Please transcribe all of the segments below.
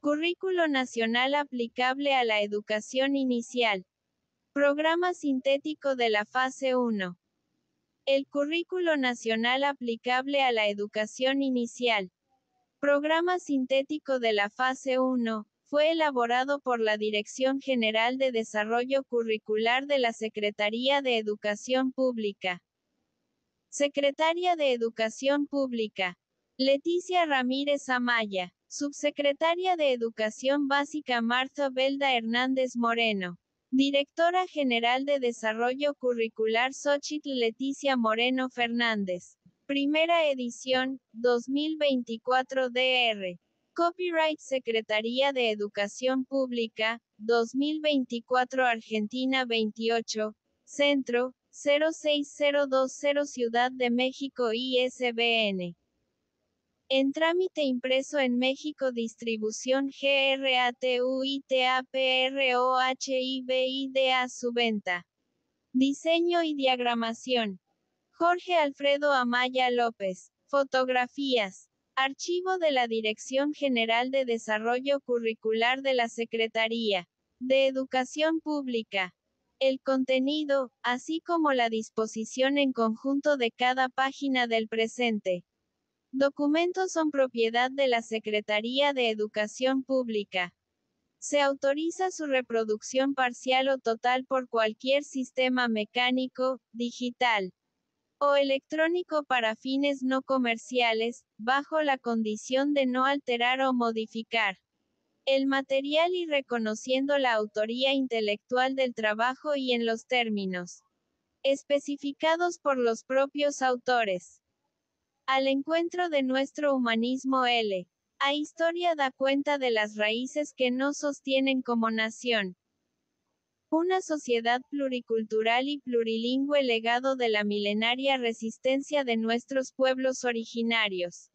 Currículo Nacional aplicable a la educación inicial. Programa sintético de la fase 1. El Currículo Nacional aplicable a la educación inicial. Programa sintético de la fase 1, fue elaborado por la Dirección General de Desarrollo Curricular de la Secretaría de Educación Pública. Secretaria de Educación Pública. Leticia Ramírez Amaya. Subsecretaria de Educación Básica Marta Belda Hernández Moreno. Directora General de Desarrollo Curricular Xóchitl Leticia Moreno Fernández. Primera edición, 2024 Dr. Copyright Secretaría de Educación Pública, 2024 Argentina 28, Centro, 06020 Ciudad de México ISBN. En trámite impreso en México Distribución GRATUITAPROHIBIDA Subventa. Diseño y diagramación. Jorge Alfredo Amaya López. Fotografías. Archivo de la Dirección General de Desarrollo Curricular de la Secretaría de Educación Pública. El contenido, así como la disposición en conjunto de cada página del presente documento son propiedad de la Secretaría de Educación Pública. Se autoriza su reproducción parcial o total por cualquier sistema mecánico, digital o electrónico para fines no comerciales, bajo la condición de no alterar o modificar el material y reconociendo la autoría intelectual del trabajo y en los términos especificados por los propios autores. Al encuentro de nuestro humanismo la historia da cuenta de las raíces que nos sostienen como nación. Una sociedad pluricultural y plurilingüe legado de la milenaria resistencia de nuestros pueblos originarios.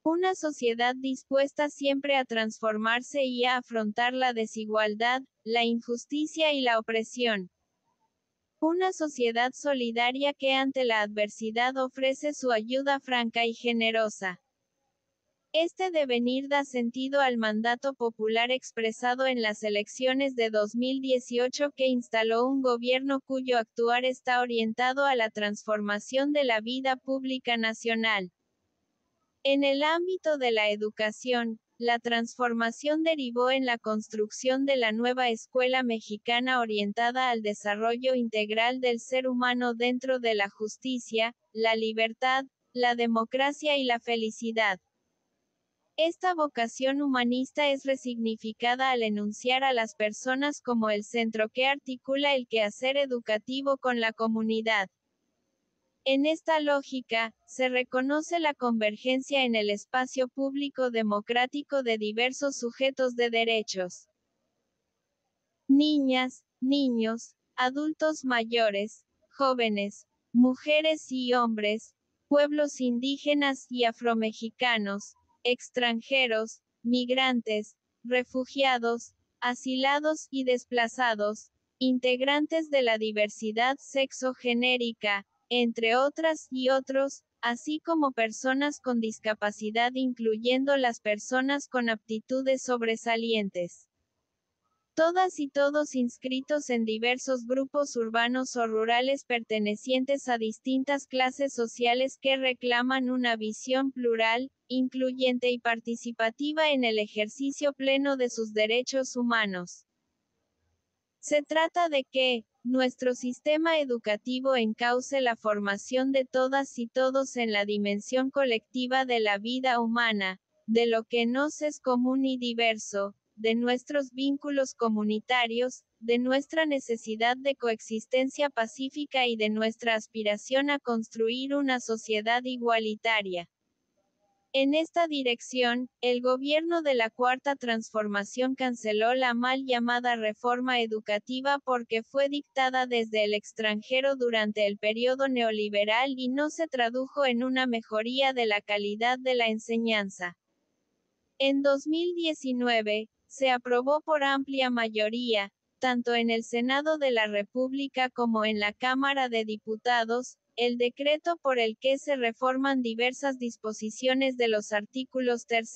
Una sociedad dispuesta siempre a transformarse y a afrontar la desigualdad, la injusticia y la opresión. Una sociedad solidaria que ante la adversidad ofrece su ayuda franca y generosa. Este devenir da sentido al mandato popular expresado en las elecciones de 2018 que instaló un gobierno cuyo actuar está orientado a la transformación de la vida pública nacional. En el ámbito de la educación, la transformación derivó en la construcción de la nueva escuela mexicana orientada al desarrollo integral del ser humano dentro de la justicia, la libertad, la democracia y la felicidad. Esta vocación humanista es resignificada al enunciar a las personas como el centro que articula el quehacer educativo con la comunidad. En esta lógica, se reconoce la convergencia en el espacio público democrático de diversos sujetos de derechos. Niñas, niños, adultos mayores, jóvenes, mujeres y hombres, pueblos indígenas y afromexicanos, extranjeros, migrantes, refugiados, asilados y desplazados, integrantes de la diversidad sexogenérica, entre otras y otros, así como personas con discapacidad incluyendo las personas con aptitudes sobresalientes. Todas y todos inscritos en diversos grupos urbanos o rurales pertenecientes a distintas clases sociales que reclaman una visión plural, incluyente y participativa en el ejercicio pleno de sus derechos humanos. Se trata de que, nuestro sistema educativo encauce la formación de todas y todos en la dimensión colectiva de la vida humana, de lo que nos es común y diverso, de nuestros vínculos comunitarios, de nuestra necesidad de coexistencia pacífica y de nuestra aspiración a construir una sociedad igualitaria. En esta dirección, el gobierno de la Cuarta Transformación canceló la mal llamada reforma educativa porque fue dictada desde el extranjero durante el periodo neoliberal y no se tradujo en una mejoría de la calidad de la enseñanza. En 2019, se aprobó por amplia mayoría, tanto en el Senado de la República como en la Cámara de Diputados, el decreto por el que se reforman diversas disposiciones de los artículos 3,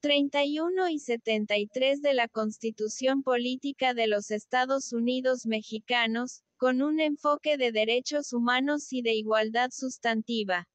31 y 73 de la Constitución Política de los Estados Unidos Mexicanos, con un enfoque de derechos humanos y de igualdad sustantiva.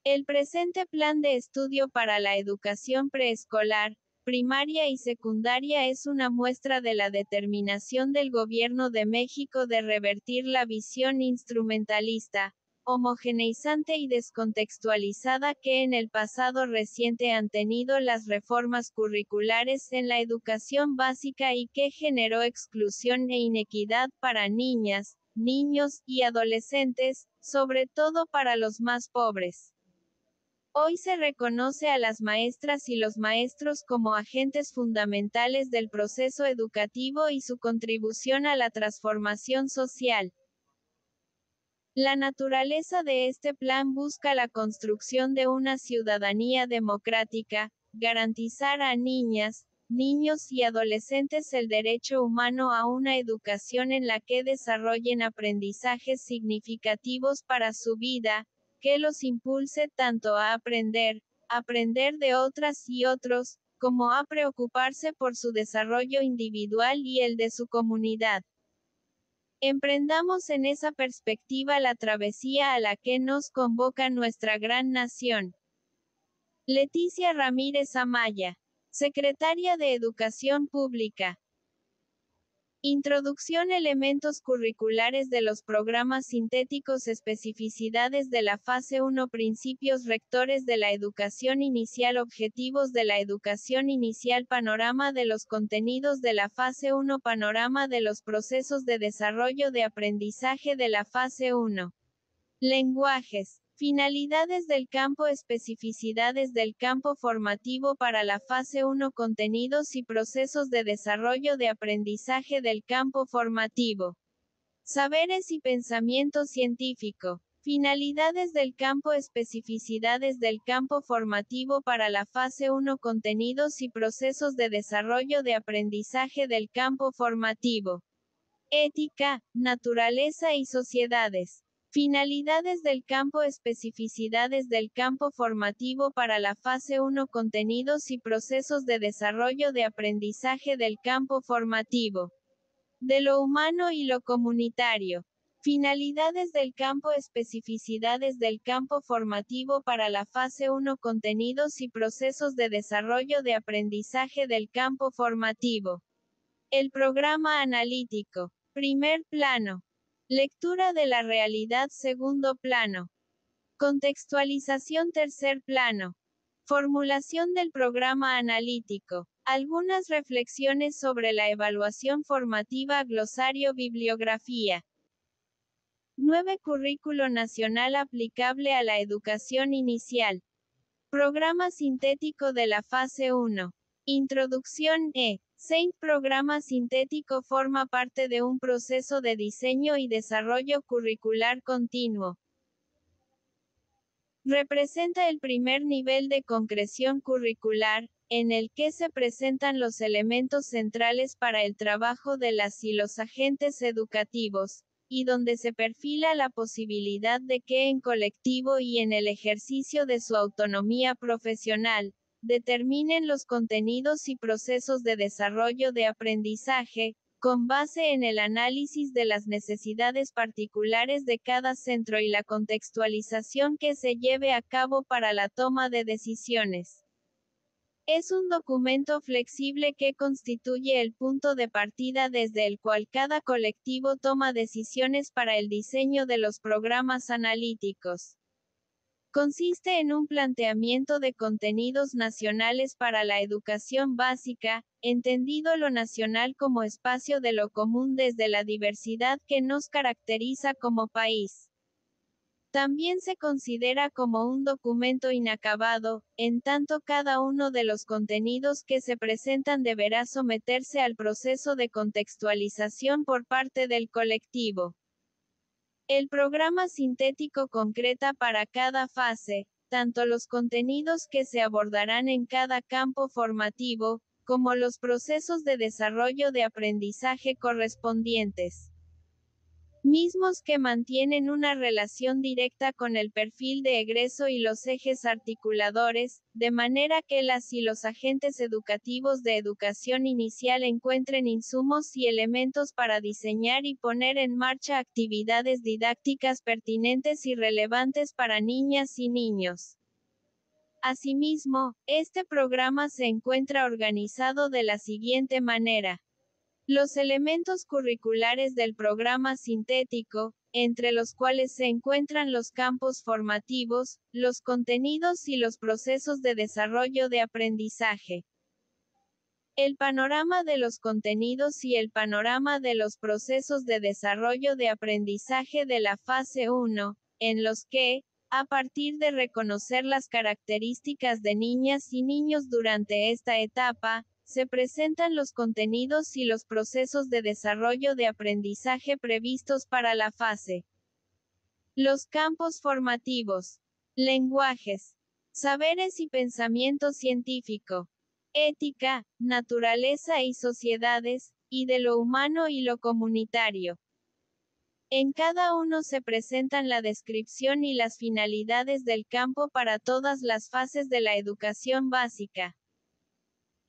El presente Plan de Estudio para la Educación Preescolar, Primaria y Secundaria es una muestra de la determinación del Gobierno de México de revertir la visión instrumentalista, homogeneizante y descontextualizada que en el pasado reciente han tenido las reformas curriculares en la educación básica y que generó exclusión e inequidad para niñas, niños y adolescentes, sobre todo para los más pobres. Hoy se reconoce a las maestras y los maestros como agentes fundamentales del proceso educativo y su contribución a la transformación social. La naturaleza de este plan busca la construcción de una ciudadanía democrática, garantizar a niñas, niños y adolescentes el derecho humano a una educación en la que desarrollen aprendizajes significativos para su vida, que los impulse tanto a aprender de otras y otros, como a preocuparse por su desarrollo individual y el de su comunidad. Emprendamos en esa perspectiva la travesía a la que nos convoca nuestra gran nación. Leticia Ramírez Amaya, Secretaria de Educación Pública. Introducción. Elementos curriculares de los programas sintéticos. Especificidades de la fase 1. Principios rectores de la educación inicial. Objetivos de la educación inicial. Panorama de los contenidos de la fase 1. Panorama de los procesos de desarrollo de aprendizaje de la fase 1. Lenguajes. Finalidades del campo. Especificidades del campo formativo para la fase 1. Contenidos y procesos de desarrollo de aprendizaje del campo formativo. Saberes y pensamiento científico. Finalidades del campo. Especificidades del campo formativo para la fase 1. Contenidos y procesos de desarrollo de aprendizaje del campo formativo. Ética, naturaleza y sociedades. Finalidades del campo. Especificidades del campo formativo para la fase 1. Contenidos y procesos de desarrollo de aprendizaje del campo formativo. De lo humano y lo comunitario. Finalidades del campo. Especificidades del campo formativo para la fase 1. Contenidos y procesos de desarrollo de aprendizaje del campo formativo. El programa analítico. Primer plano. Lectura de la realidad. Segundo plano. Contextualización. Tercer plano. Formulación del programa analítico. Algunas reflexiones sobre la evaluación formativa. Glosario. Bibliografía. 9. Currículo nacional aplicable a la educación inicial. Programa sintético de la fase 1. Introducción. SAINT. Programa sintético forma parte de un proceso de diseño y desarrollo curricular continuo. Representa el primer nivel de concreción curricular, en el que se presentan los elementos centrales para el trabajo de las y los agentes educativos, y donde se perfila la posibilidad de que en colectivo y en el ejercicio de su autonomía profesional, determinen los contenidos y procesos de desarrollo de aprendizaje, con base en el análisis de las necesidades particulares de cada centro y la contextualización que se lleve a cabo para la toma de decisiones. Es un documento flexible que constituye el punto de partida desde el cual cada colectivo toma decisiones para el diseño de los programas analíticos. Consiste en un planteamiento de contenidos nacionales para la educación básica, entendido lo nacional como espacio de lo común desde la diversidad que nos caracteriza como país. También se considera como un documento inacabado, en tanto cada uno de los contenidos que se presentan deberá someterse al proceso de contextualización por parte del colectivo. El programa sintético concreta para cada fase, tanto los contenidos que se abordarán en cada campo formativo, como los procesos de desarrollo de aprendizaje correspondientes. mismos que mantienen una relación directa con el perfil de egreso y los ejes articuladores, de manera que las y los agentes educativos de educación inicial encuentren insumos y elementos para diseñar y poner en marcha actividades didácticas pertinentes y relevantes para niñas y niños. Asimismo, este programa se encuentra organizado de la siguiente manera. Los elementos curriculares del programa sintético, entre los cuales se encuentran los campos formativos, los contenidos y los procesos de desarrollo de aprendizaje. El panorama de los contenidos y el panorama de los procesos de desarrollo de aprendizaje de la fase 1, en los que, a partir de reconocer las características de niñas y niños durante esta etapa, se presentan los contenidos y los procesos de desarrollo de aprendizaje previstos para la fase. Los campos formativos. Lenguajes. Saberes y pensamiento científico. Ética, naturaleza y sociedades, y de lo humano y lo comunitario. En cada uno se presentan la descripción y las finalidades del campo para todas las fases de la educación básica.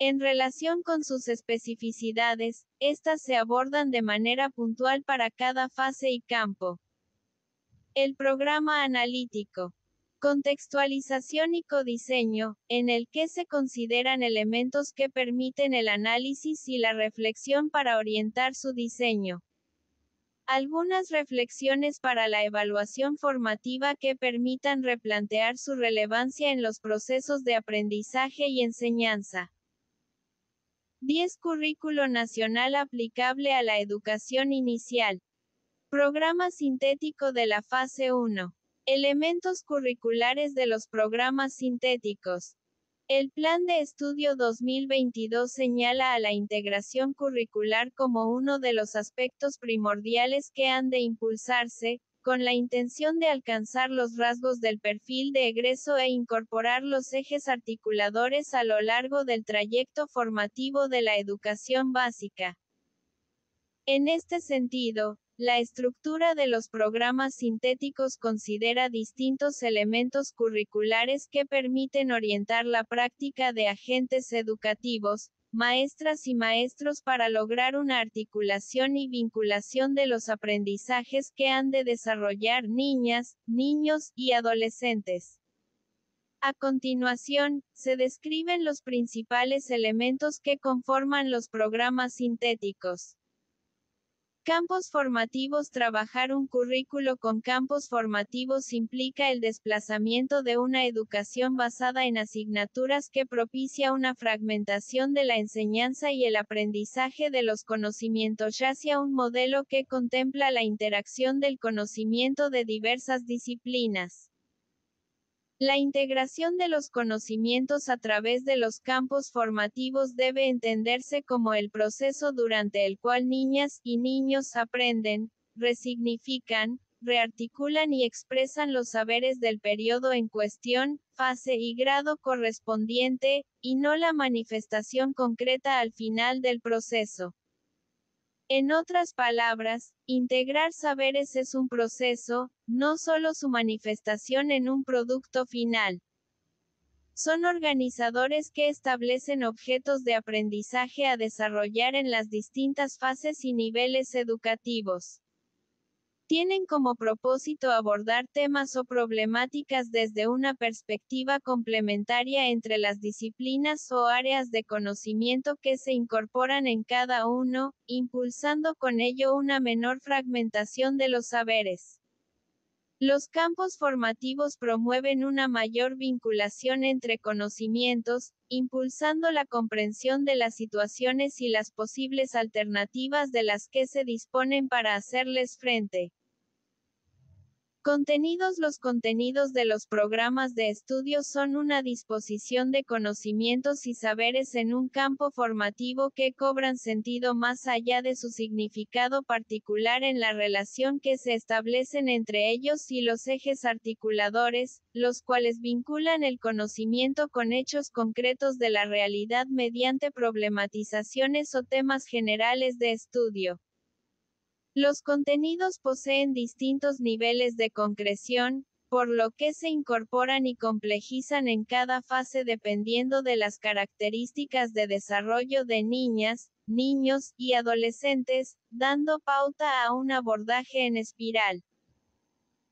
En relación con sus especificidades, estas se abordan de manera puntual para cada fase y campo. El programa analítico. Contextualización y codiseño, en el que se consideran elementos que permiten el análisis y la reflexión para orientar su diseño. Algunas reflexiones para la evaluación formativa que permitan replantear su relevancia en los procesos de aprendizaje y enseñanza. 10. Currículo nacional aplicable a la educación inicial. Programa sintético de la fase 1. Elementos curriculares de los programas sintéticos. El Plan de Estudio 2022 señala a la integración curricular como uno de los aspectos primordiales que han de impulsarse, con la intención de alcanzar los rasgos del perfil de egreso e incorporar los ejes articuladores a lo largo del trayecto formativo de la educación básica. En este sentido, la estructura de los programas sintéticos considera distintos elementos curriculares que permiten orientar la práctica de agentes educativos, maestras y maestros para lograr una articulación y vinculación de los aprendizajes que han de desarrollar niñas, niños y adolescentes. A continuación, se describen los principales elementos que conforman los programas sintéticos. Campos formativos. Trabajar un currículo con campos formativos implica el desplazamiento de una educación basada en asignaturas que propicia una fragmentación de la enseñanza y el aprendizaje de los conocimientos hacia un modelo que contempla la interacción del conocimiento de diversas disciplinas. La integración de los conocimientos a través de los campos formativos debe entenderse como el proceso durante el cual niñas y niños aprenden, resignifican, rearticulan y expresan los saberes del periodo en cuestión, fase y grado correspondiente, y no la manifestación concreta al final del proceso. En otras palabras, integrar saberes es un proceso, no solo su manifestación en un producto final. Son organizadores que establecen objetos de aprendizaje a desarrollar en las distintas fases y niveles educativos. Tienen como propósito abordar temas o problemáticas desde una perspectiva complementaria entre las disciplinas o áreas de conocimiento que se incorporan en cada uno, impulsando con ello una menor fragmentación de los saberes. Los campos formativos promueven una mayor vinculación entre conocimientos, impulsando la comprensión de las situaciones y las posibles alternativas de las que se disponen para hacerles frente. Contenidos. Los contenidos de los programas de estudio son una disposición de conocimientos y saberes en un campo formativo que cobran sentido más allá de su significado particular en la relación que se establecen entre ellos y los ejes articuladores, los cuales vinculan el conocimiento con hechos concretos de la realidad mediante problematizaciones o temas generales de estudio. Los contenidos poseen distintos niveles de concreción, por lo que se incorporan y complejizan en cada fase dependiendo de las características de desarrollo de niñas, niños y adolescentes, dando pauta a un abordaje en espiral.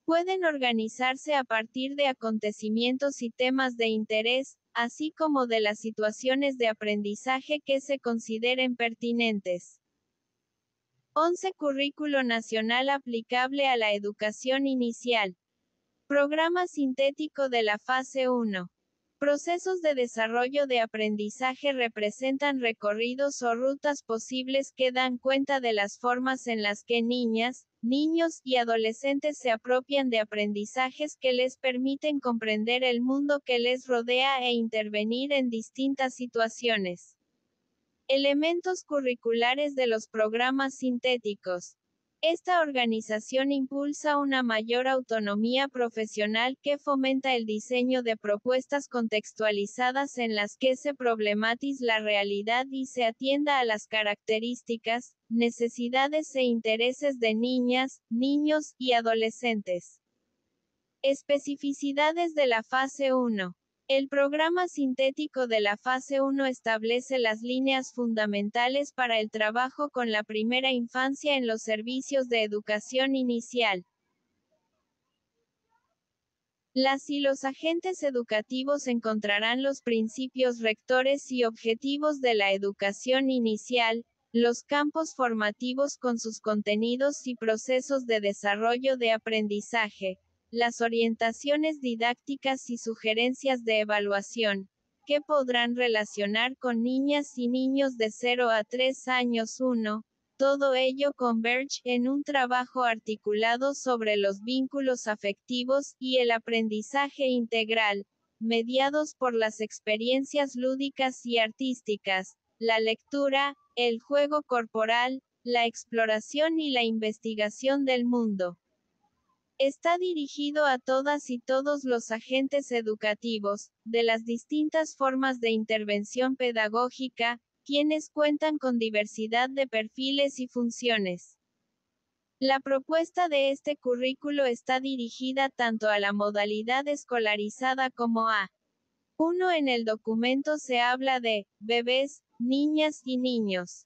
Pueden organizarse a partir de acontecimientos y temas de interés, así como de las situaciones de aprendizaje que se consideren pertinentes. 11. Currículo nacional aplicable a la educación inicial. Programa sintético de la fase 1. Procesos de desarrollo de aprendizaje representan recorridos o rutas posibles que dan cuenta de las formas en las que niñas, niños y adolescentes se apropian de aprendizajes que les permiten comprender el mundo que les rodea e intervenir en distintas situaciones. Elementos curriculares de los programas sintéticos. Esta organización impulsa una mayor autonomía profesional que fomenta el diseño de propuestas contextualizadas en las que se problematice la realidad y se atienda a las características, necesidades e intereses de niñas, niños y adolescentes. Especificidades de la fase 1. El programa sintético de la fase 1 establece las líneas fundamentales para el trabajo con la primera infancia en los servicios de educación inicial. Las y los agentes educativos encontrarán los principios rectores y objetivos de la educación inicial, los campos formativos con sus contenidos y procesos de desarrollo de aprendizaje, las orientaciones didácticas y sugerencias de evaluación, que podrán relacionar con niñas y niños de 0 a 3 años. Todo ello converge en un trabajo articulado sobre los vínculos afectivos y el aprendizaje integral, mediados por las experiencias lúdicas y artísticas, la lectura, el juego corporal, la exploración y la investigación del mundo. Está dirigido a todas y todos los agentes educativos, de las distintas formas de intervención pedagógica, quienes cuentan con diversidad de perfiles y funciones. La propuesta de este currículo está dirigida tanto a la modalidad escolarizada como a 1. En el documento se habla de bebés, niñas y niños.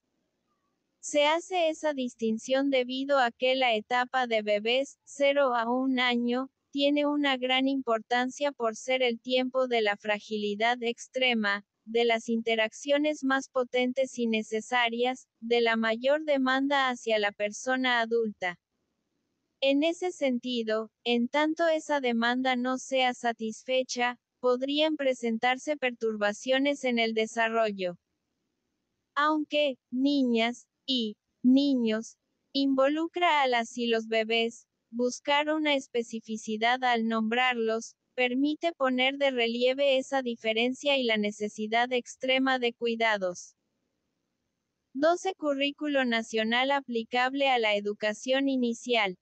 Se hace esa distinción debido a que la etapa de bebés, 0 a 1 año, tiene una gran importancia por ser el tiempo de la fragilidad extrema, de las interacciones más potentes y necesarias, de la mayor demanda hacia la persona adulta. En ese sentido, en tanto esa demanda no sea satisfecha, podrían presentarse perturbaciones en el desarrollo. Aunque, niñas y niños, involucra a las y los bebés, buscar una especificidad al nombrarlos, permite poner de relieve esa diferencia y la necesidad extrema de cuidados. 12. Currículo nacional aplicable a la educación inicial.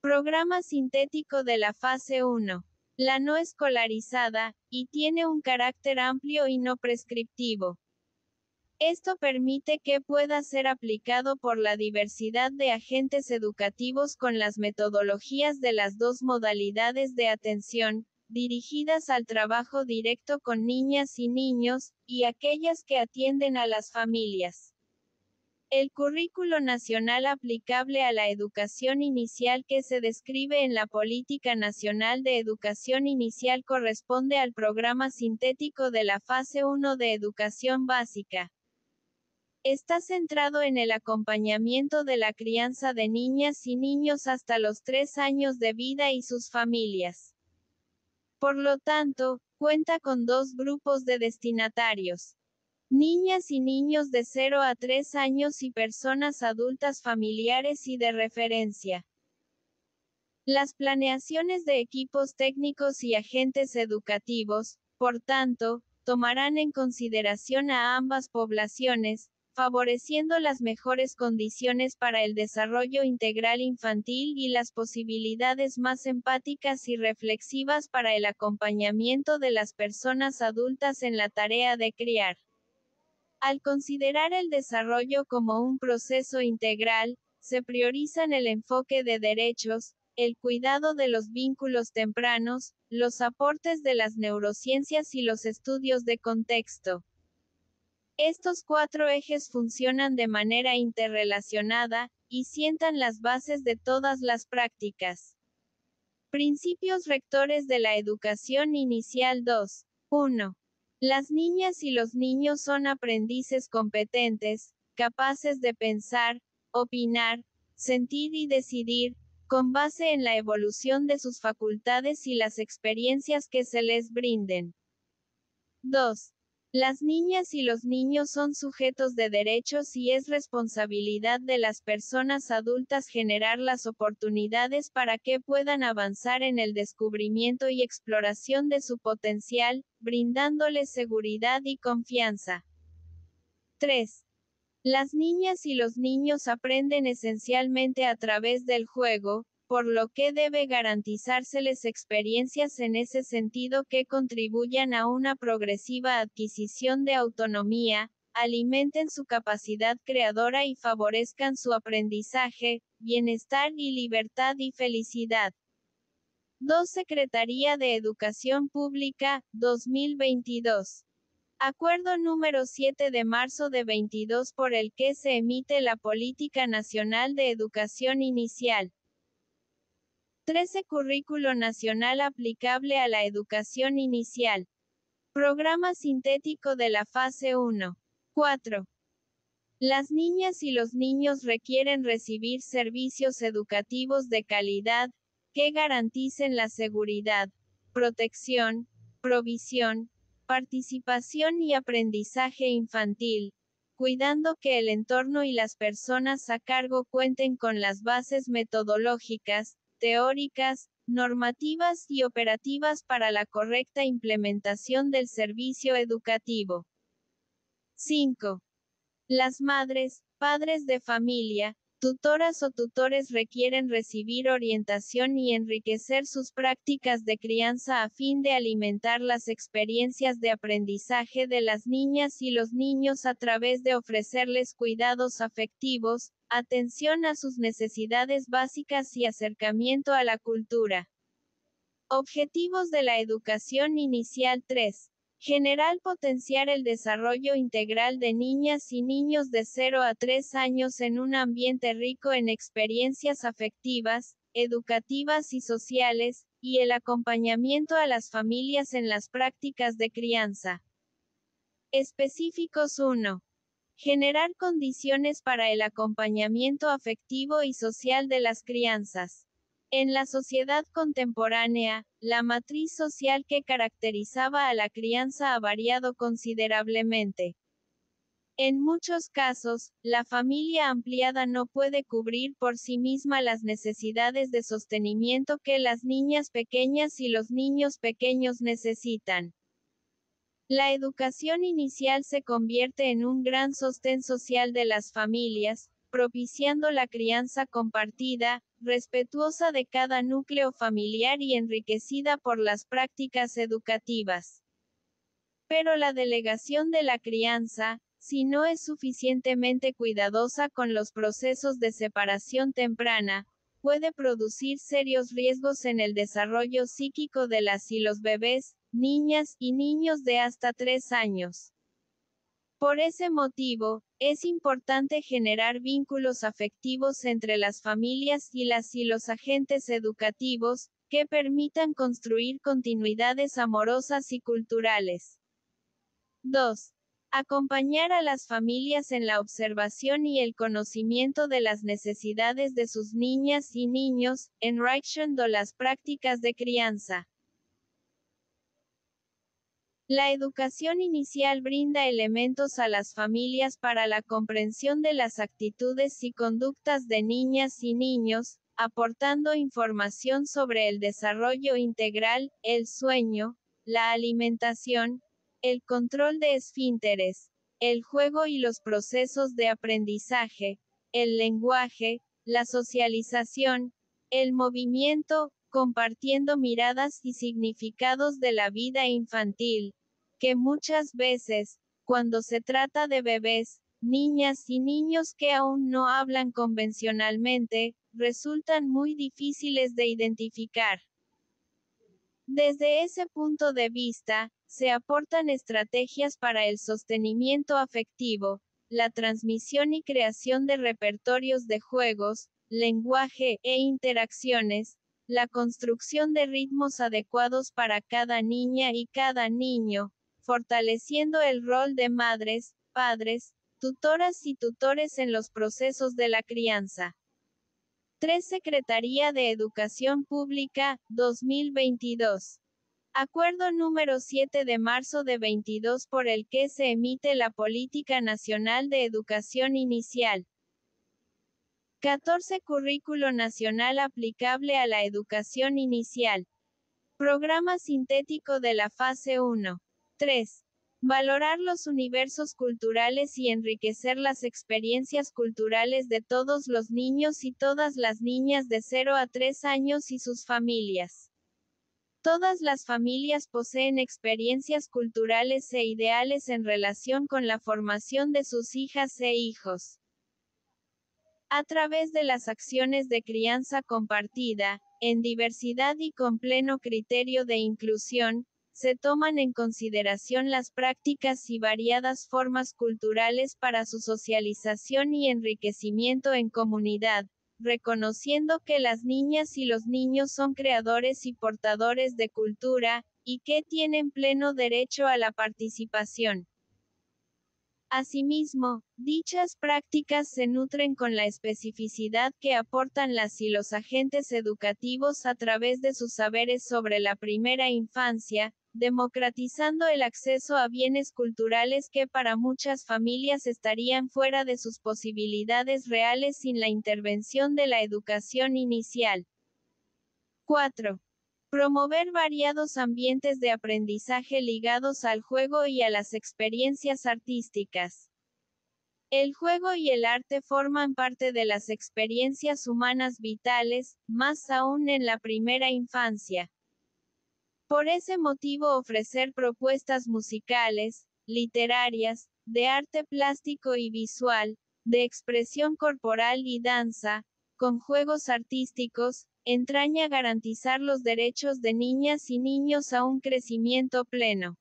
Programa sintético de la fase 1. La no escolarizada, y tiene un carácter amplio y no prescriptivo. Esto permite que pueda ser aplicado por la diversidad de agentes educativos con las metodologías de las dos modalidades de atención, dirigidas al trabajo directo con niñas y niños, y aquellas que atienden a las familias. El currículo nacional aplicable a la educación inicial que se describe en la Política Nacional de Educación Inicial corresponde al programa sintético de la fase 1 de educación básica. Está centrado en el acompañamiento de la crianza de niñas y niños hasta los 3 años de vida y sus familias. Por lo tanto, cuenta con dos grupos de destinatarios: niñas y niños de 0 a 3 años y personas adultas familiares y de referencia. Las planeaciones de equipos técnicos y agentes educativos, por tanto, tomarán en consideración a ambas poblaciones, favoreciendo las mejores condiciones para el desarrollo integral infantil y las posibilidades más empáticas y reflexivas para el acompañamiento de las personas adultas en la tarea de criar. Al considerar el desarrollo como un proceso integral, se priorizan el enfoque de derechos, el cuidado de los vínculos tempranos, los aportes de las neurociencias y los estudios de contexto. Estos 4 ejes funcionan de manera interrelacionada, y sientan las bases de todas las prácticas. Principios rectores de la educación inicial 2. 1. Las niñas y los niños son aprendices competentes, capaces de pensar, opinar, sentir y decidir, con base en la evolución de sus facultades y las experiencias que se les brinden. 2. Las niñas y los niños son sujetos de derechos y es responsabilidad de las personas adultas generar las oportunidades para que puedan avanzar en el descubrimiento y exploración de su potencial, brindándoles seguridad y confianza. 3. Las niñas y los niños aprenden esencialmente a través del juego, por lo que debe garantizárseles experiencias en ese sentido que contribuyan a una progresiva adquisición de autonomía, alimenten su capacidad creadora y favorezcan su aprendizaje, bienestar y libertad y felicidad. 2. Secretaría de Educación Pública, 2022. Acuerdo número 7 de marzo de 22 por el que se emite la Política Nacional de Educación Inicial. 13. Currículo Nacional aplicable a la educación inicial. Programa sintético de la fase 1. 4. Las niñas y los niños requieren recibir servicios educativos de calidad, que garanticen la seguridad, protección, provisión, participación y aprendizaje infantil, cuidando que el entorno y las personas a cargo cuenten con las bases metodológicas, teóricas, normativas y operativas para la correcta implementación del servicio educativo. 5. Las madres, padres de familia, tutoras o tutores requieren recibir orientación y enriquecer sus prácticas de crianza a fin de alimentar las experiencias de aprendizaje de las niñas y los niños a través de ofrecerles cuidados afectivos, atención a sus necesidades básicas y acercamiento a la cultura. Objetivos de la educación inicial 3. General potenciar el desarrollo integral de niñas y niños de 0 a 3 años en un ambiente rico en experiencias afectivas, educativas y sociales, y el acompañamiento a las familias en las prácticas de crianza. Específicos 1. Generar condiciones para el acompañamiento afectivo y social de las crianzas. En la sociedad contemporánea, la matriz social que caracterizaba a la crianza ha variado considerablemente. En muchos casos, la familia ampliada no puede cubrir por sí misma las necesidades de sostenimiento que las niñas pequeñas y los niños pequeños necesitan. La educación inicial se convierte en un gran sostén social de las familias, propiciando la crianza compartida, respetuosa de cada núcleo familiar y enriquecida por las prácticas educativas. Pero la delegación de la crianza, si no es suficientemente cuidadosa con los procesos de separación temprana, puede producir serios riesgos en el desarrollo psíquico de las y los bebés, niñas y niños de hasta 3 años. Por ese motivo, es importante generar vínculos afectivos entre las familias y los agentes educativos, que permitan construir continuidades amorosas y culturales. 2. Acompañar a las familias en la observación y el conocimiento de las necesidades de sus niñas y niños, enriqueciendo las prácticas de crianza. La educación inicial brinda elementos a las familias para la comprensión de las actitudes y conductas de niñas y niños, aportando información sobre el desarrollo integral, el sueño, la alimentación, el control de esfínteres, el juego y los procesos de aprendizaje, el lenguaje, la socialización, el movimiento, compartiendo miradas y significados de la vida infantil, que muchas veces, cuando se trata de bebés, niñas y niños que aún no hablan convencionalmente, resultan muy difíciles de identificar. Desde ese punto de vista, se aportan estrategias para el sostenimiento afectivo, la transmisión y creación de repertorios de juegos, lenguaje e interacciones, la construcción de ritmos adecuados para cada niña y cada niño, fortaleciendo el rol de madres, padres, tutoras y tutores en los procesos de la crianza. 3 Secretaría de Educación Pública, 2022. Acuerdo número 7 de marzo de 22 por el que se emite la Política Nacional de Educación Inicial. 14 Currículo Nacional aplicable a la educación inicial. Programa sintético de la fase 1. 3. Valorar los universos culturales y enriquecer las experiencias culturales de todos los niños y todas las niñas de 0 a 3 años y sus familias. Todas las familias poseen experiencias culturales e ideales en relación con la formación de sus hijas e hijos. A través de las acciones de crianza compartida, en diversidad y con pleno criterio de inclusión, se toman en consideración las prácticas y variadas formas culturales para su socialización y enriquecimiento en comunidad, reconociendo que las niñas y los niños son creadores y portadores de cultura, y que tienen pleno derecho a la participación. Asimismo, dichas prácticas se nutren con la especificidad que aportan las y los agentes educativos a través de sus saberes sobre la primera infancia, democratizando el acceso a bienes culturales que para muchas familias estarían fuera de sus posibilidades reales sin la intervención de la educación inicial. 4. Promover variados ambientes de aprendizaje ligados al juego y a las experiencias artísticas. El juego y el arte forman parte de las experiencias humanas vitales, más aún en la primera infancia. Por ese motivo ofrecer propuestas musicales, literarias, de arte plástico y visual, de expresión corporal y danza, con juegos artísticos, entraña garantizar los derechos de niñas y niños a un crecimiento pleno.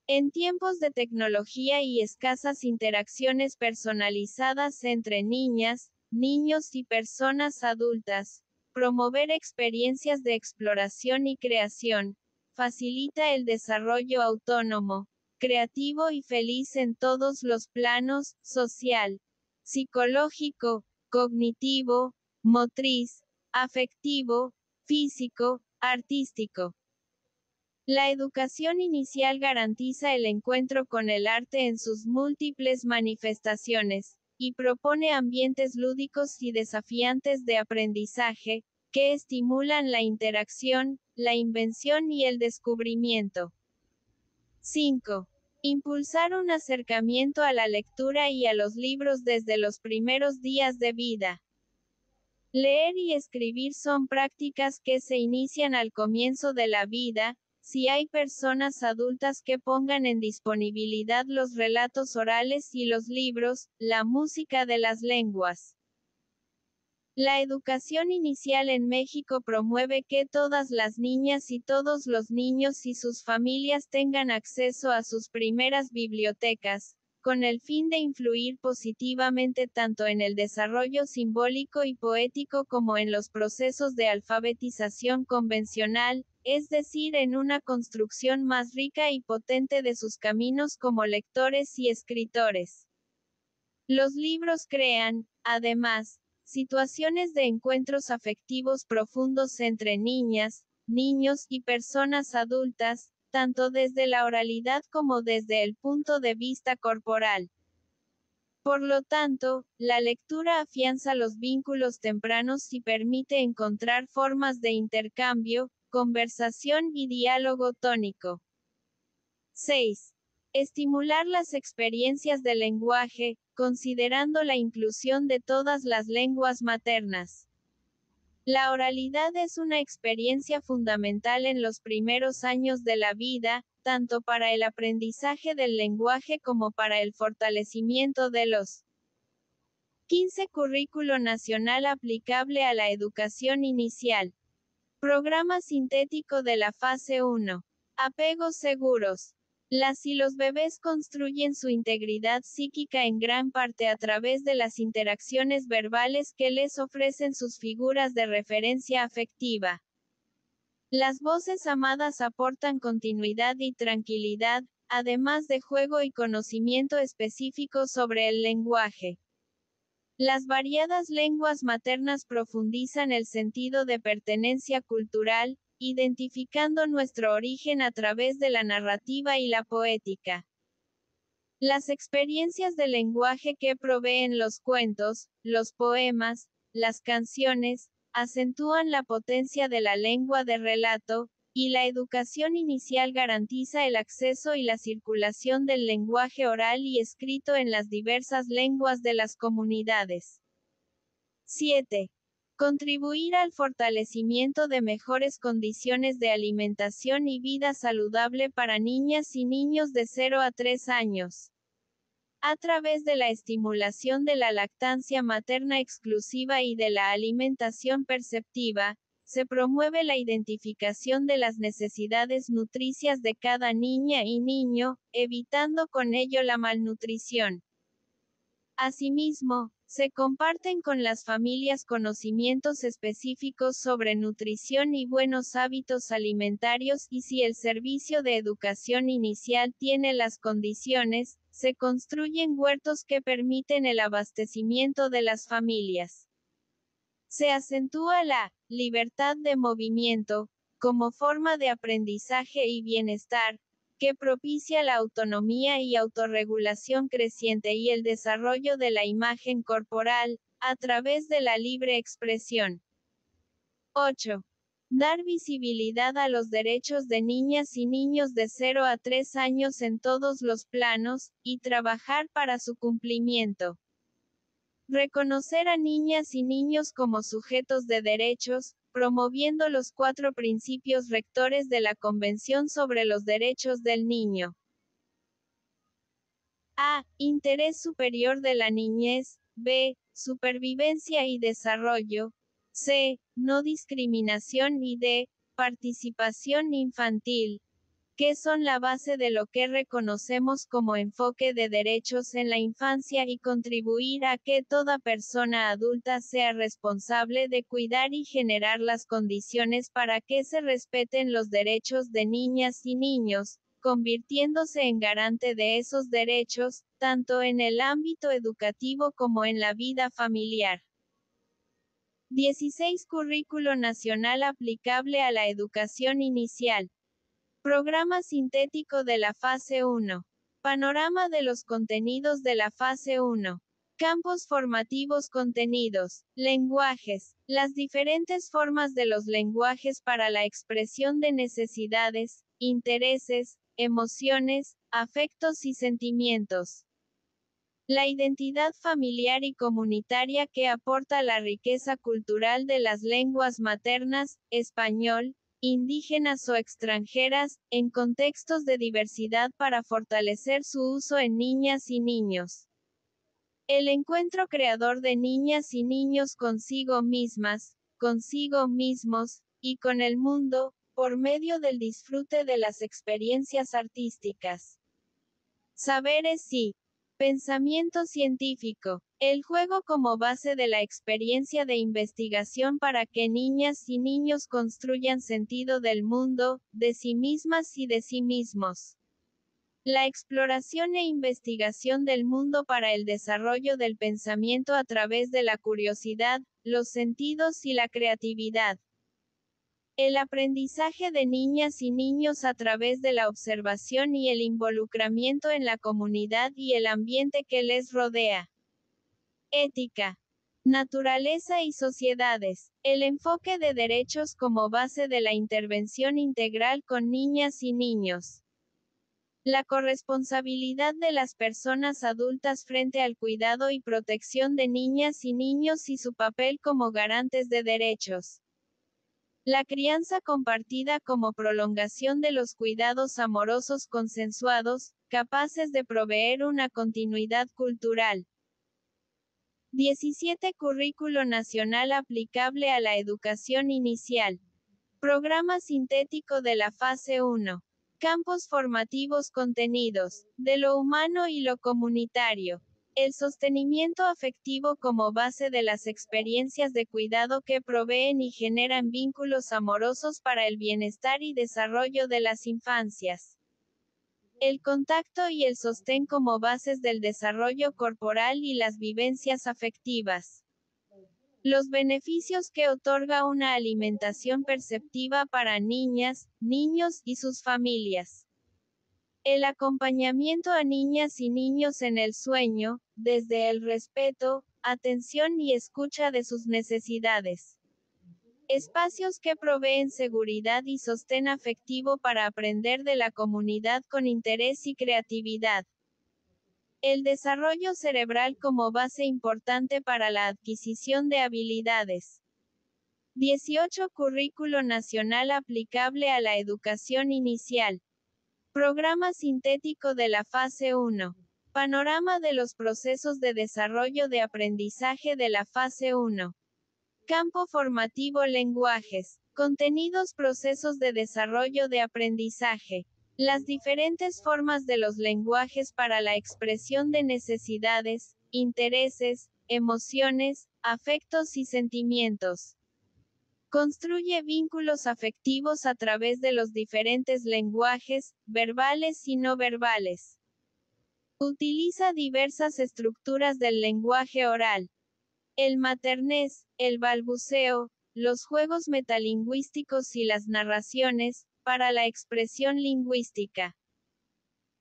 En tiempos de tecnología y escasas interacciones personalizadas entre niñas, niños y personas adultas, promover experiencias de exploración y creación, facilita el desarrollo autónomo, creativo y feliz en todos los planos, social, psicológico, cognitivo, motriz, afectivo, físico, artístico. La educación inicial garantiza el encuentro con el arte en sus múltiples manifestaciones, y propone ambientes lúdicos y desafiantes de aprendizaje, que estimulan la interacción, la invención y el descubrimiento. 5. Impulsar un acercamiento a la lectura y a los libros desde los primeros días de vida. Leer y escribir son prácticas que se inician al comienzo de la vida, si hay personas adultas que pongan en disponibilidad los relatos orales y los libros, la música de las lenguas. La educación inicial en México promueve que todas las niñas y todos los niños y sus familias tengan acceso a sus primeras bibliotecas, con el fin de influir positivamente tanto en el desarrollo simbólico y poético como en los procesos de alfabetización convencional, es decir, en una construcción más rica y potente de sus caminos como lectores y escritores. Los libros crean, además, situaciones de encuentros afectivos profundos entre niñas, niños y personas adultas, tanto desde la oralidad como desde el punto de vista corporal. Por lo tanto, la lectura afianza los vínculos tempranos y permite encontrar formas de intercambio, conversación y diálogo tónico. 6. Estimular las experiencias del lenguaje, considerando la inclusión de todas las lenguas maternas. La oralidad es una experiencia fundamental en los primeros años de la vida, tanto para el aprendizaje del lenguaje como para el fortalecimiento de los 15 Currículo Nacional aplicable a la educación inicial. Programa sintético de la fase 1. Apegos seguros. Las y los bebés construyen su integridad psíquica en gran parte a través de las interacciones verbales que les ofrecen sus figuras de referencia afectiva. Las voces amadas aportan continuidad y tranquilidad, además de juego y conocimiento específico sobre el lenguaje. Las variadas lenguas maternas profundizan el sentido de pertenencia cultural, identificando nuestro origen a través de la narrativa y la poética. Las experiencias del lenguaje que proveen los cuentos, los poemas, las canciones, acentúan la potencia de la lengua de relato, y la educación inicial garantiza el acceso y la circulación del lenguaje oral y escrito en las diversas lenguas de las comunidades. 7. Contribuir al fortalecimiento de mejores condiciones de alimentación y vida saludable para niñas y niños de 0 a 3 años. A través de la estimulación de la lactancia materna exclusiva y de la alimentación perceptiva, se promueve la identificación de las necesidades nutricias de cada niña y niño, evitando con ello la malnutrición. Asimismo, se comparten con las familias conocimientos específicos sobre nutrición y buenos hábitos alimentarios y si el servicio de educación inicial tiene las condiciones, se construyen huertos que permiten el abastecimiento de las familias. Se acentúa la libertad de movimiento, como forma de aprendizaje y bienestar, que propicia la autonomía y autorregulación creciente y el desarrollo de la imagen corporal, a través de la libre expresión. 8. Dar visibilidad a los derechos de niñas y niños de 0 a 3 años en todos los planos, y trabajar para su cumplimiento. Reconocer a niñas y niños como sujetos de derechos, promoviendo los 4 principios rectores de la Convención sobre los Derechos del Niño. A. Interés superior de la niñez. B. Supervivencia y desarrollo. C. No discriminación y D. Participación infantil, que son la base de lo que reconocemos como enfoque de derechos en la infancia y contribuir a que toda persona adulta sea responsable de cuidar y generar las condiciones para que se respeten los derechos de niñas y niños, convirtiéndose en garante de esos derechos, tanto en el ámbito educativo como en la vida familiar. 16 Currículo Nacional aplicable a la educación inicial. Programa sintético de la fase 1. Panorama de los contenidos de la fase 1. Campos formativos contenidos. Lenguajes. Las diferentes formas de los lenguajes para la expresión de necesidades, intereses, emociones, afectos y sentimientos. La identidad familiar y comunitaria que aporta la riqueza cultural de las lenguas maternas, español, indígenas o extranjeras, en contextos de diversidad para fortalecer su uso en niñas y niños. El encuentro creador de niñas y niños consigo mismas, consigo mismos, y con el mundo, por medio del disfrute de las experiencias artísticas. Saberes y pensamiento científico. El juego como base de la experiencia de investigación para que niñas y niños construyan sentido del mundo, de sí mismas y de sí mismos. La exploración e investigación del mundo para el desarrollo del pensamiento a través de la curiosidad, los sentidos y la creatividad. El aprendizaje de niñas y niños a través de la observación y el involucramiento en la comunidad y el ambiente que les rodea. Ética, naturaleza y sociedades. El enfoque de derechos como base de la intervención integral con niñas y niños. La corresponsabilidad de las personas adultas frente al cuidado y protección de niñas y niños y su papel como garantes de derechos. La crianza compartida como prolongación de los cuidados amorosos consensuados, capaces de proveer una continuidad cultural. 17. Currículo nacional aplicable a la educación inicial. Programa sintético de la fase 1. Campos formativos contenidos, de lo humano y lo comunitario. El sostenimiento afectivo como base de las experiencias de cuidado que proveen y generan vínculos amorosos para el bienestar y desarrollo de las infancias. El contacto y el sostén como bases del desarrollo corporal y las vivencias afectivas. Los beneficios que otorga una alimentación perceptiva para niñas, niños y sus familias. El acompañamiento a niñas y niños en el sueño, desde el respeto, atención y escucha de sus necesidades. Espacios que proveen seguridad y sostén afectivo para aprender de la comunidad con interés y creatividad. El desarrollo cerebral como base importante para la adquisición de habilidades. 18. Currículo nacional aplicable a la educación inicial. Programa sintético de la fase 1. Panorama de los procesos de desarrollo de aprendizaje de la fase 1. Campo formativo: lenguajes, contenidos, procesos de desarrollo de aprendizaje. Las diferentes formas de los lenguajes para la expresión de necesidades, intereses, emociones, afectos y sentimientos. Construye vínculos afectivos a través de los diferentes lenguajes, verbales y no verbales. Utiliza diversas estructuras del lenguaje oral. El maternés, el balbuceo, los juegos metalingüísticos y las narraciones, para la expresión lingüística.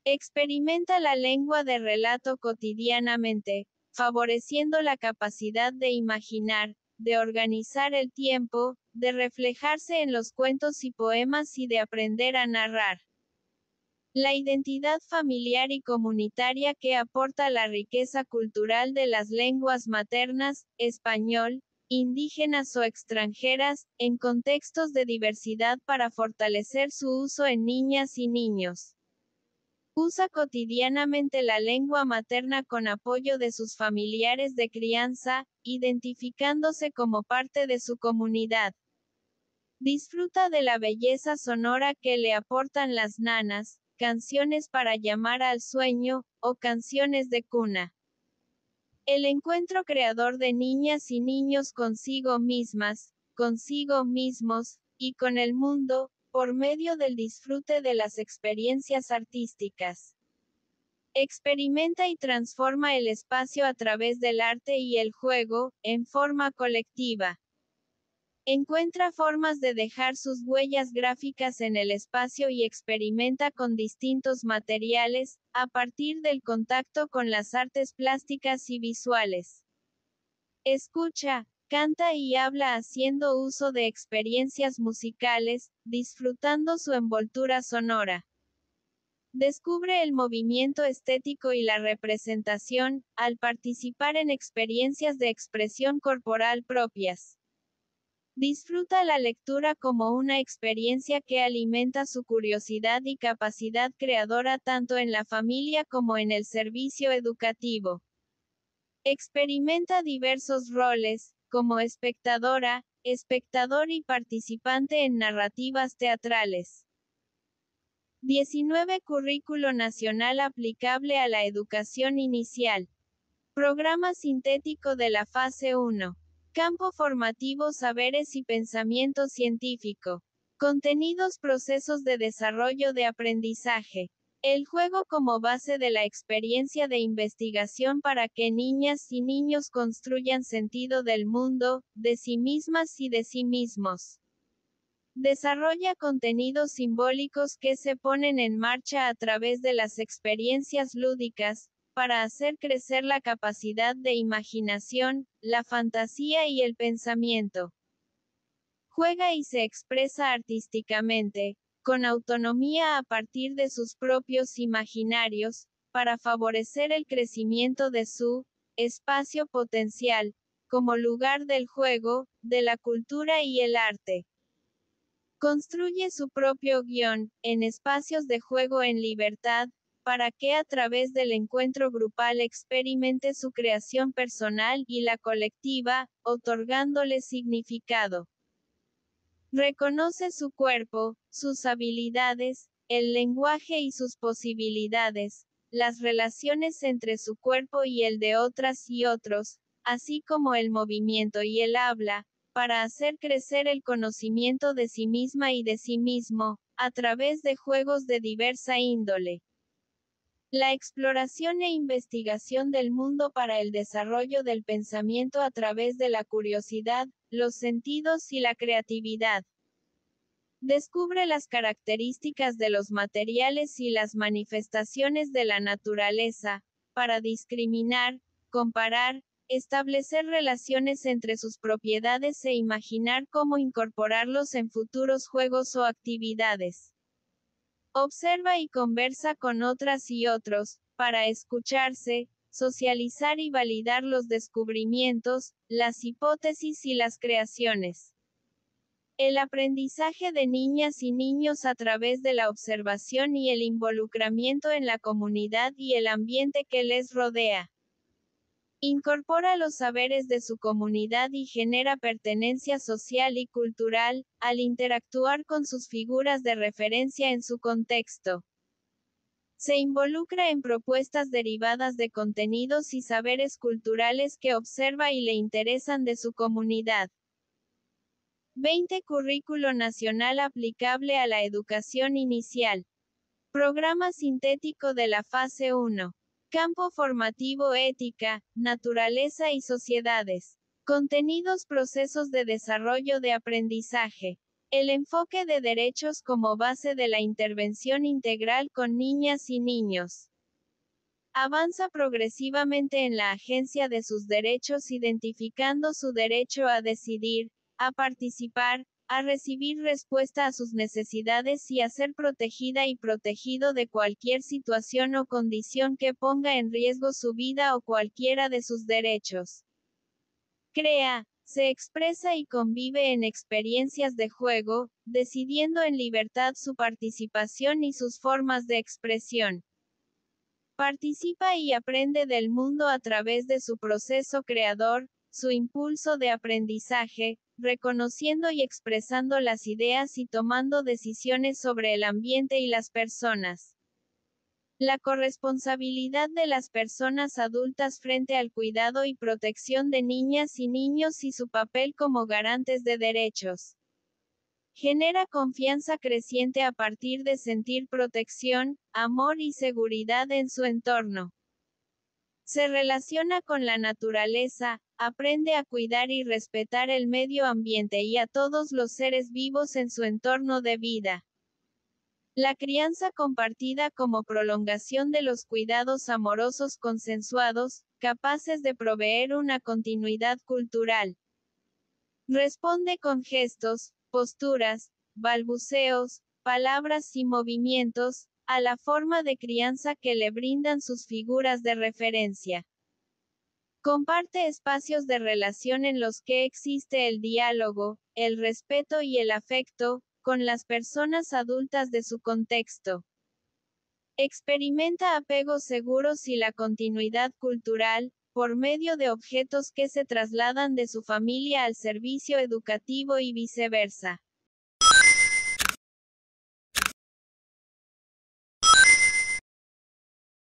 Experimenta la lengua de relato cotidianamente, favoreciendo la capacidad de imaginar, de organizar el tiempo, de reflejarse en los cuentos y poemas y de aprender a narrar. La identidad familiar y comunitaria que aporta la riqueza cultural de las lenguas maternas, español, indígenas o extranjeras, en contextos de diversidad para fortalecer su uso en niñas y niños. Usa cotidianamente la lengua materna con apoyo de sus familiares de crianza, identificándose como parte de su comunidad. Disfruta de la belleza sonora que le aportan las nanas, canciones para llamar al sueño, o canciones de cuna. El encuentro creador de niñas y niños consigo mismas, consigo mismos, y con el mundo, por medio del disfrute de las experiencias artísticas. Experimenta y transforma el espacio a través del arte y el juego, en forma colectiva. Encuentra formas de dejar sus huellas gráficas en el espacio y experimenta con distintos materiales, a partir del contacto con las artes plásticas y visuales. Escucha, canta y habla haciendo uso de experiencias musicales, disfrutando su envoltura sonora. Descubre el movimiento estético y la representación, al participar en experiencias de expresión corporal propias. Disfruta la lectura como una experiencia que alimenta su curiosidad y capacidad creadora tanto en la familia como en el servicio educativo. Experimenta diversos roles, como espectadora, espectador y participante en narrativas teatrales. 19. Currículo nacional aplicable a la educación inicial. Programa sintético de la fase 1. Campo formativo: saberes y pensamiento científico. Contenidos: procesos de desarrollo de aprendizaje. El juego como base de la experiencia de investigación para que niñas y niños construyan sentido del mundo, de sí mismas y de sí mismos. Desarrolla contenidos simbólicos que se ponen en marcha a través de las experiencias lúdicas, para hacer crecer la capacidad de imaginación, la fantasía y el pensamiento. Juega y se expresa artísticamente, con autonomía a partir de sus propios imaginarios, para favorecer el crecimiento de su espacio potencial, como lugar del juego, de la cultura y el arte. Construye su propio guión, en espacios de juego en libertad, para que a través del encuentro grupal experimente su creación personal y la colectiva, otorgándole significado. Reconoce su cuerpo, sus habilidades, el lenguaje y sus posibilidades, las relaciones entre su cuerpo y el de otras y otros, así como el movimiento y el habla, para hacer crecer el conocimiento de sí misma y de sí mismo, a través de juegos de diversa índole. La exploración e investigación del mundo para el desarrollo del pensamiento a través de la curiosidad, los sentidos y la creatividad. Descubre las características de los materiales y las manifestaciones de la naturaleza, para discriminar, comparar, establecer relaciones entre sus propiedades e imaginar cómo incorporarlos en futuros juegos o actividades. Observa y conversa con otras y otros, para escucharse, socializar y validar los descubrimientos, las hipótesis y las creaciones. El aprendizaje de niñas y niños a través de la observación y el involucramiento en la comunidad y el ambiente que les rodea. Incorpora los saberes de su comunidad y genera pertenencia social y cultural, al interactuar con sus figuras de referencia en su contexto. Se involucra en propuestas derivadas de contenidos y saberes culturales que observa y le interesan de su comunidad. 20. Currículo nacional aplicable a la educación inicial. Programa sintético de la fase 1. Campo formativo: ética, naturaleza y sociedades. Contenidos: procesos de desarrollo de aprendizaje. El enfoque de derechos como base de la intervención integral con niñas y niños. Avanza progresivamente en la agencia de sus derechos, identificando su derecho a decidir, a participar, a recibir respuesta a sus necesidades y a ser protegida y protegido de cualquier situación o condición que ponga en riesgo su vida o cualquiera de sus derechos. Crea, se expresa y convive en experiencias de juego, decidiendo en libertad su participación y sus formas de expresión. Participa y aprende del mundo a través de su proceso creador, su impulso de aprendizaje, reconociendo y expresando las ideas y tomando decisiones sobre el ambiente y las personas. La corresponsabilidad de las personas adultas frente al cuidado y protección de niñas y niños y su papel como garantes de derechos. Genera confianza creciente a partir de sentir protección, amor y seguridad en su entorno. Se relaciona con la naturaleza, aprende a cuidar y respetar el medio ambiente y a todos los seres vivos en su entorno de vida. La crianza compartida como prolongación de los cuidados amorosos consensuados, capaces de proveer una continuidad cultural. Responde con gestos, posturas, balbuceos, palabras y movimientos, a la forma de crianza que le brindan sus figuras de referencia. Comparte espacios de relación en los que existe el diálogo, el respeto y el afecto, con las personas adultas de su contexto. Experimenta apegos seguros y la continuidad cultural, por medio de objetos que se trasladan de su familia al servicio educativo y viceversa.